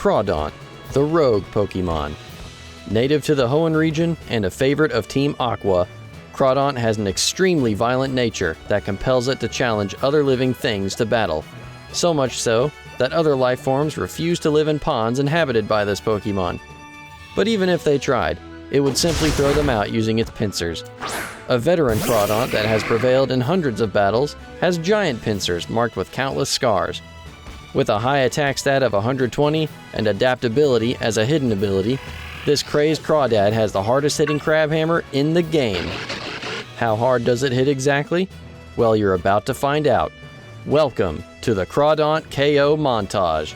Crawdaunt, the rogue Pokemon. Native to the Hoenn region and a favorite of Team Aqua, Crawdaunt has an extremely violent nature that compels it to challenge other living things to battle. So much so that other life forms refuse to live in ponds inhabited by this Pokemon. But even if they tried, it would simply throw them out using its pincers. A veteran Crawdaunt that has prevailed in hundreds of battles has giant pincers marked with countless scars. With a high attack stat of 120 and adaptability as a hidden ability, this crazed Crawdad has the hardest hitting Crabhammer in the game. How hard does it hit exactly? Well, you're about to find out. Welcome to the Crawdaunt KO Montage.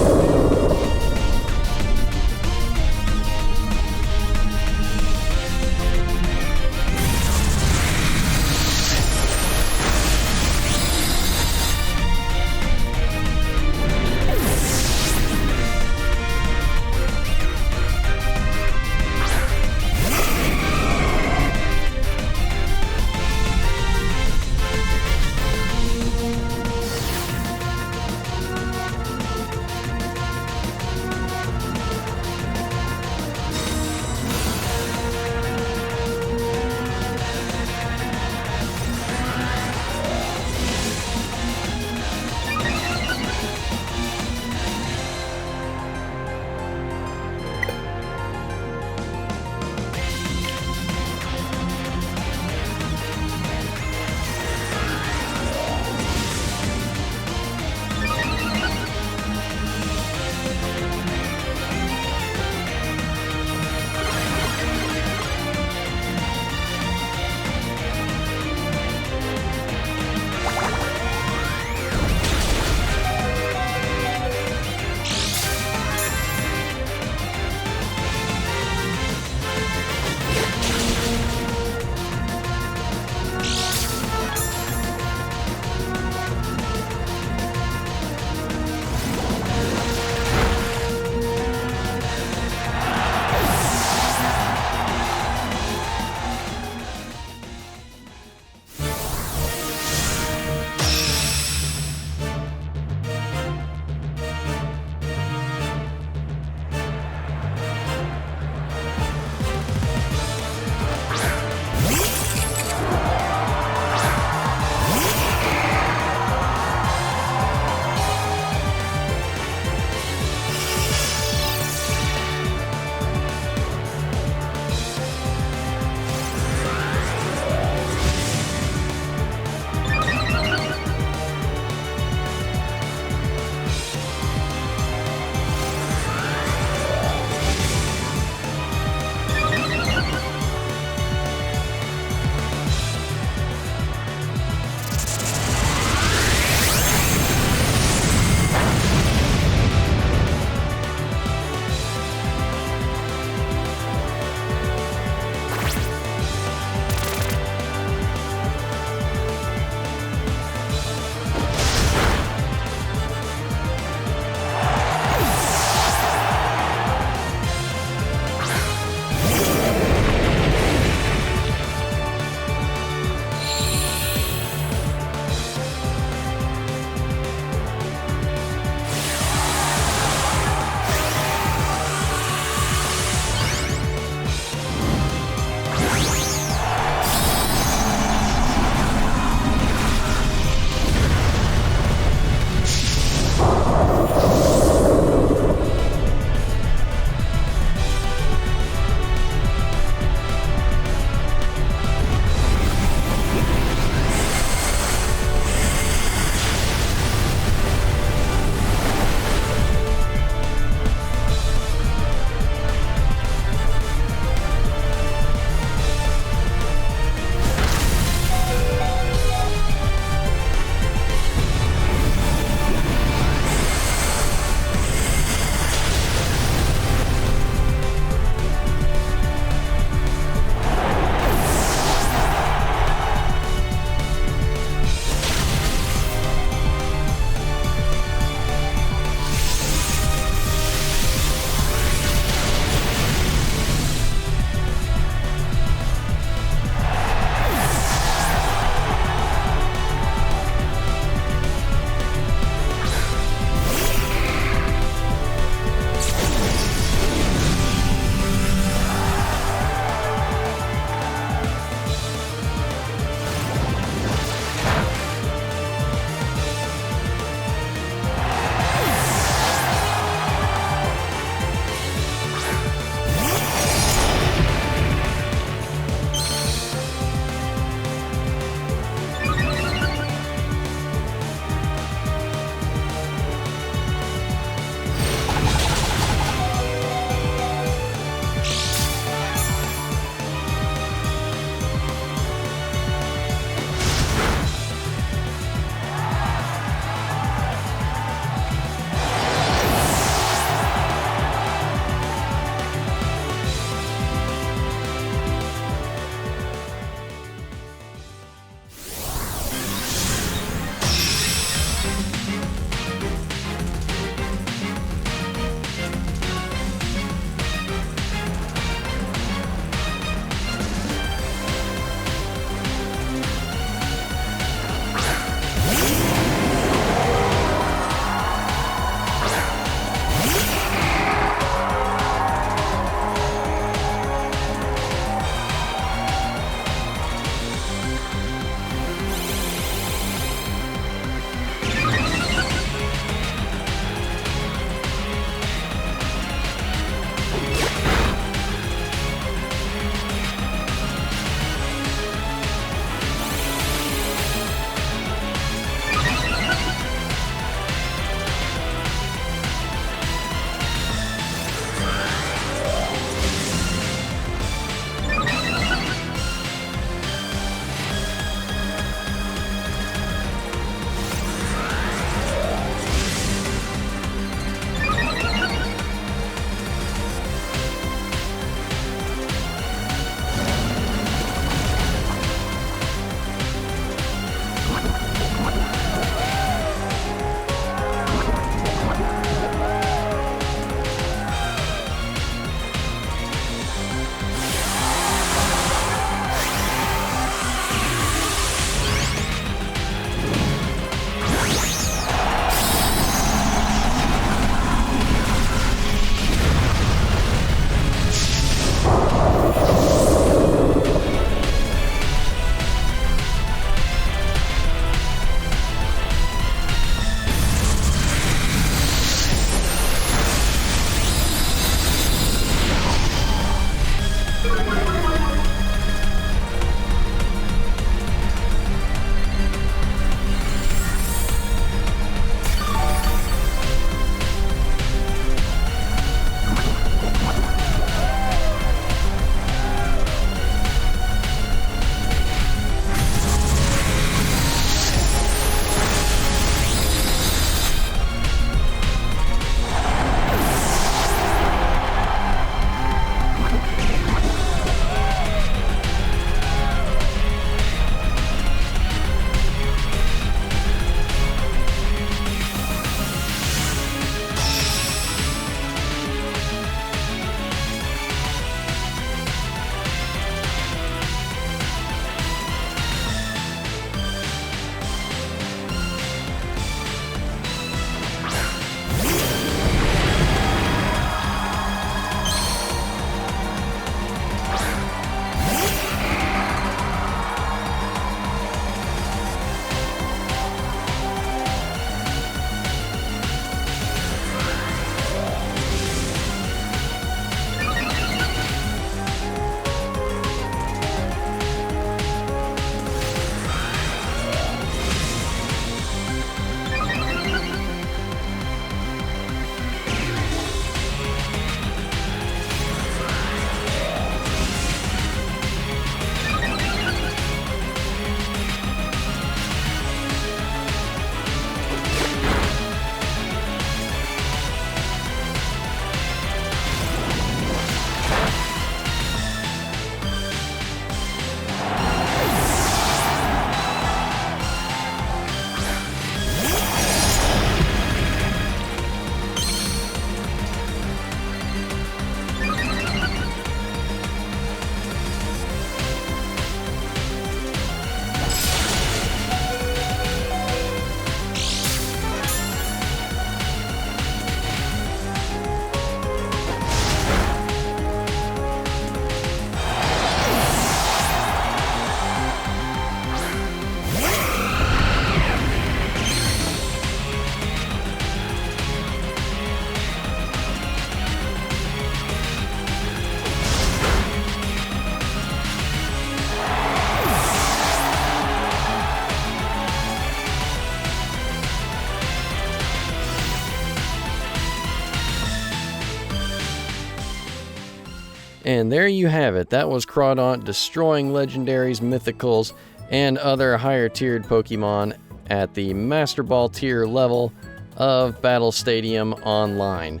And there you have it. That was Crawdaunt destroying Legendaries, Mythicals, and other higher tiered Pokemon at the Master Ball tier level of Battle Stadium Online.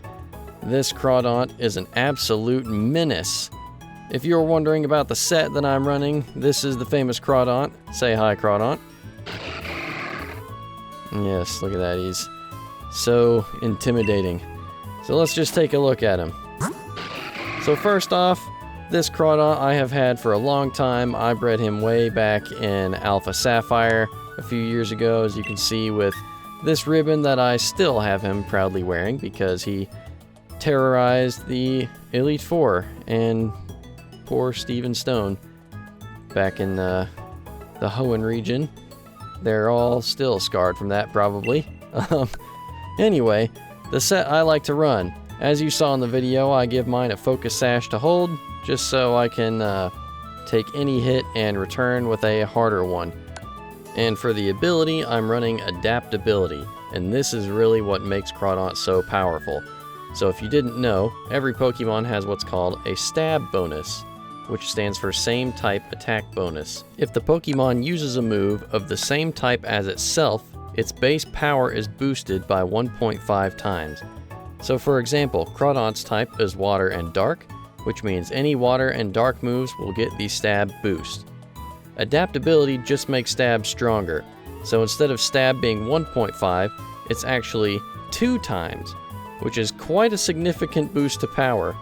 This Crawdaunt is an absolute menace. If you're wondering about the set that I'm running, this is the famous Crawdaunt. Say hi, Crawdaunt. Yes, look at that. He's so intimidating. So let's just take a look at him. So first off, this Crawdaunt I have had for a long time. I bred him way back in Alpha Sapphire a few years ago, as you can see with this ribbon that I still have him proudly wearing because he terrorized the Elite Four and poor Steven Stone back in the Hoenn region. They're all still scarred from that, probably. Anyway, the set I like to run. As you saw in the video, I give mine a focus sash to hold, just so I can take any hit and return with a harder one. And for the ability, I'm running adaptability, and this is really what makes Crawdaunt so powerful. So if you didn't know, every Pokemon has what's called a stab bonus, which stands for same type attack bonus. If the Pokemon uses a move of the same type as itself, its base power is boosted by 1.5 times. So for example, Crawdaunt's type is water and dark, which means any water and dark moves will get the stab boost. Adaptability just makes stab stronger, so instead of stab being 1.5, it's actually 2 times, which is quite a significant boost to power.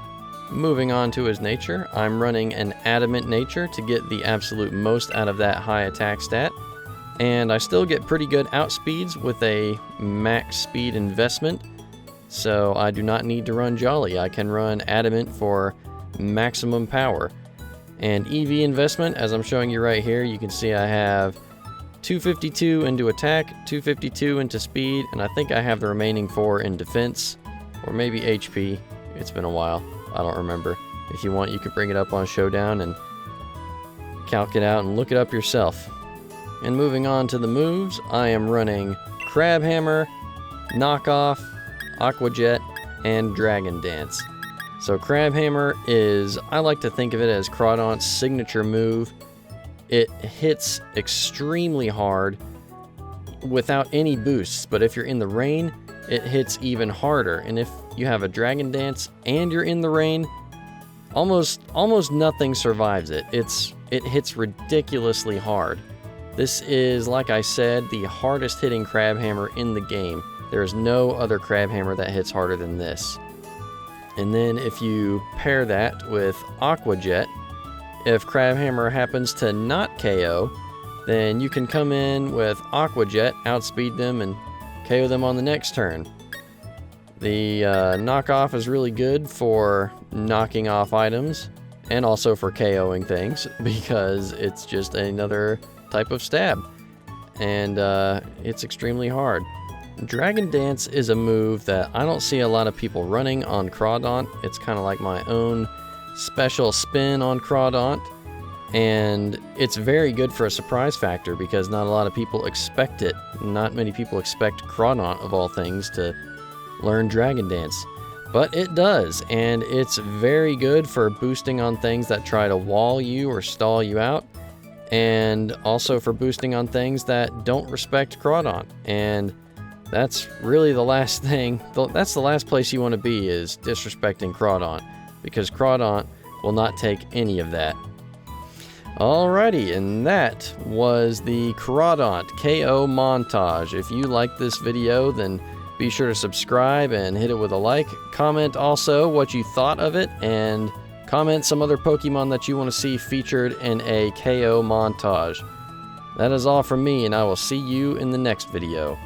Moving on to his nature, I'm running an adamant nature to get the absolute most out of that high attack stat, and I still get pretty good outspeeds with a max speed investment. So I do not need to run Jolly. I can run Adamant for maximum power. And EV investment, as I'm showing you right here, you can see I have 252 into attack, 252 into speed, and I think I have the remaining 4 in defense, or maybe HP. It's been a while. I don't remember. If you want, you could bring it up on Showdown and calc it out and look it up yourself. And moving on to the moves, I am running Crabhammer, Knockoff, Aqua Jet, and Dragon Dance. So Crabhammer is, I like to think of it as Crawdaunt's signature move. It hits extremely hard without any boosts, but if you're in the rain, it hits even harder. And if you have a Dragon Dance and you're in the rain, almost nothing survives it. It hits ridiculously hard. This is, like I said, the hardest hitting Crabhammer in the game. There is no other Crabhammer that hits harder than this. And then if you pair that with Aqua Jet, if Crabhammer happens to not KO, then you can come in with Aqua Jet, outspeed them, and KO them on the next turn. The knockoff is really good for knocking off items, and also for KOing things, because it's just another type of stab. And it's extremely hard. Dragon Dance is a move that I don't see a lot of people running on Crawdaunt. It's kind of like my own special spin on Crawdaunt, and it's very good for a surprise factor because not a lot of people expect it. Not many people expect Crawdaunt, of all things, to learn Dragon Dance, but it does, and it's very good for boosting on things that try to wall you or stall you out, and also for boosting on things that don't respect Crawdaunt. And that's really the last thing, that's the last place you want to be, is disrespecting Crawdaunt, because Crawdaunt will not take any of that. Alrighty, and that was the Crawdaunt KO montage. If you like this video, then be sure to subscribe and hit it with a like. Comment also what you thought of it, and comment some other Pokemon that you want to see featured in a KO montage. That is all from me, and I will see you in the next video.